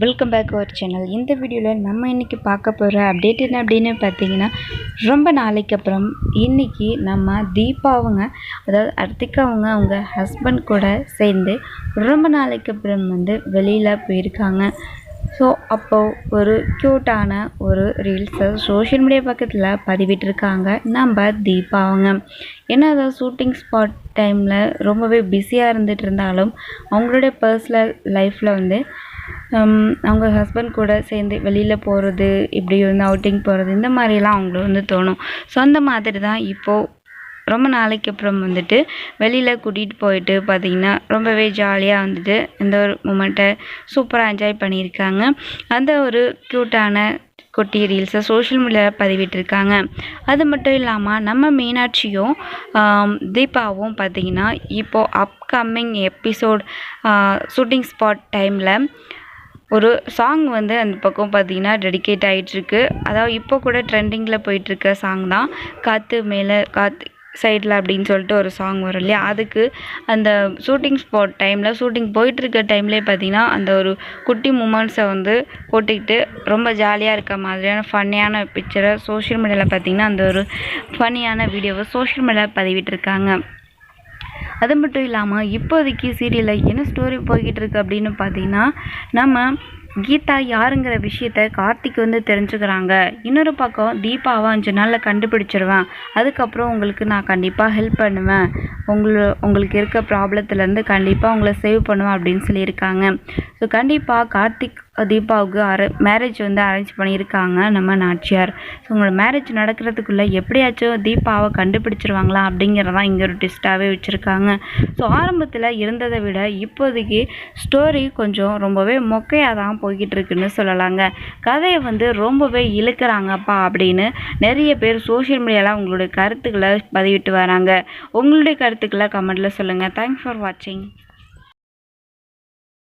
Welcome back our channel. இந்த வீடியோவில் நம்ம இன்றைக்கி பார்க்க போகிற அப்டேட் என்ன அப்படின்னு பார்த்தீங்கன்னா, ரொம்ப நாளைக்கு அப்புறம் இன்றைக்கி நம்ம தீபா அவங்க, அதாவது அர்த்திகா அவங்க ஹஸ்பண்ட் கூட சேர்ந்து ரொம்ப நாளைக்கு அப்புறம் வெளியில் போயிருக்காங்க. ஸோ அப்போது ஒரு க்யூட்டான ஒரு ரீல்ஸை சோஷியல் மீடியா பக்கத்தில் பதிவிட்டிருக்காங்க நம்ம தீபா அவங்க. ஏன்னா அதாவது ஷூட்டிங் ஸ்பாட் டைமில் ரொம்பவே பிஸியாக இருந்துகிட்டு இருந்தாலும் அவங்களுடைய பர்சனல் லைஃப்பில் அவங்க ஹஸ்பண்ட் கூட சேர்ந்து வெளியில் போகிறது, இப்படி அவுட்டிங் போகிறது, இந்த மாதிரிலாம் அவங்களுக்கு தோணும். ஸோ அந்த மாதிரி தான் இப்போது ரொம்ப நாளைக்கு அப்புறம் வெளியில் கூட்டிகிட்டு போயிட்டு பார்த்திங்கன்னா ரொம்பவே ஜாலியாக இந்த ஒரு மூமெண்ட்டை சூப்பராக என்ஜாய் பண்ணியிருக்காங்க. அந்த ஒரு க்யூட்டான குட்டி ரீல்ஸை சோஷியல் மீடியாவில் பதிவிட்டிருக்காங்க. அது மட்டும் இல்லாமல் நம்ம மீனாட்சியும் தீபாவும் பார்த்திங்கன்னா இப்போது அப்கமிங் எபிசோட் ஷூட்டிங் ஸ்பாட் டைமில் ஒரு சாங் அந்த பக்கம் பார்த்திங்கன்னா டெடிகேட் ஆகிட்டுருக்கு. அதாவது இப்போ கூட ட்ரெண்டிங்கில் போயிட்டுருக்க சாங் தான் காற்று மேலே காற்று சைடில் அப்படின்னு சொல்லிட்டு ஒரு சாங் வரும் இல்லையா. அதுக்கு அந்த ஷூட்டிங் ஸ்பாட் டைமில் ஷூட்டிங் போயிட்டுருக்க டைம்லேயே பார்த்திங்கன்னா அந்த ஒரு குட்டி மூமெண்ட்ஸை போட்டுக்கிட்டு ரொம்ப ஜாலியாக இருக்க மாதிரியான ஃபன்னியான பிக்சரை சோஷியல் மீடியாவில் பார்த்திங்கன்னா அந்த ஒரு ஃபன்னியான வீடியோவை சோஷியல் மீடியாவில் பதிவிட்டிருக்காங்க. அது மட்டும் இல்லாமல் இப்போதைக்கு சீரியலில் என்ன ஸ்டோரி போய்கிட்டு இருக்கு அப்படின்னு பார்த்தீங்கன்னா, நம்ம கீதா யாருங்கிற விஷயத்த கார்த்திக் தெரிஞ்சுக்கிறாங்க. இன்னொரு பக்கம் தீபாவை 5 நாளில் கண்டுபிடிச்சிருவேன், அதுக்கப்புறம் உங்களுக்கு நான் கண்டிப்பாக ஹெல்ப் பண்ணுவேன், உங்களுக்கு இருக்க ப்ராப்ளத்துலேருந்து கண்டிப்பாக உங்களை சேவ் பண்ணுவேன் அப்படின்னு சொல்லியிருக்காங்க. ஸோ கண்டிப்பாக கார்த்திக் தீபாவுக்கு மேரேஜ் அரேஞ்ச் பண்ணியிருக்காங்க நம்ம நாச்சியார். ஸோ உங்களோட மேரேஜ் நடக்கிறதுக்குள்ளே எப்படியாச்சும் தீபாவை கண்டுபிடிச்சிருவாங்களா அப்படிங்கிறதான் இங்கே ஒரு ட்விஸ்ட்டாகவே வச்சுருக்காங்க. ஸோ ஆரம்பத்தில் இருந்ததை விட இப்போதைக்கு ஸ்டோரி கொஞ்சம் ரொம்பவே மொக்கையாக தான் போய்கிட்டு இருக்குன்னு சொல்லலாங்க. கதையை ரொம்பவே இழுக்கிறாங்கப்பா அப்படின்னு நிறைய பேர் சோஷியல் மீடியாவில் உங்களுடைய கருத்துக்களை பதிவிட்டு வராங்க. உங்களுடைய கருத்துக்களை கமெண்ட்டில் சொல்லுங்கள். தேங்க்ஸ் ஃபார் வாட்சிங்.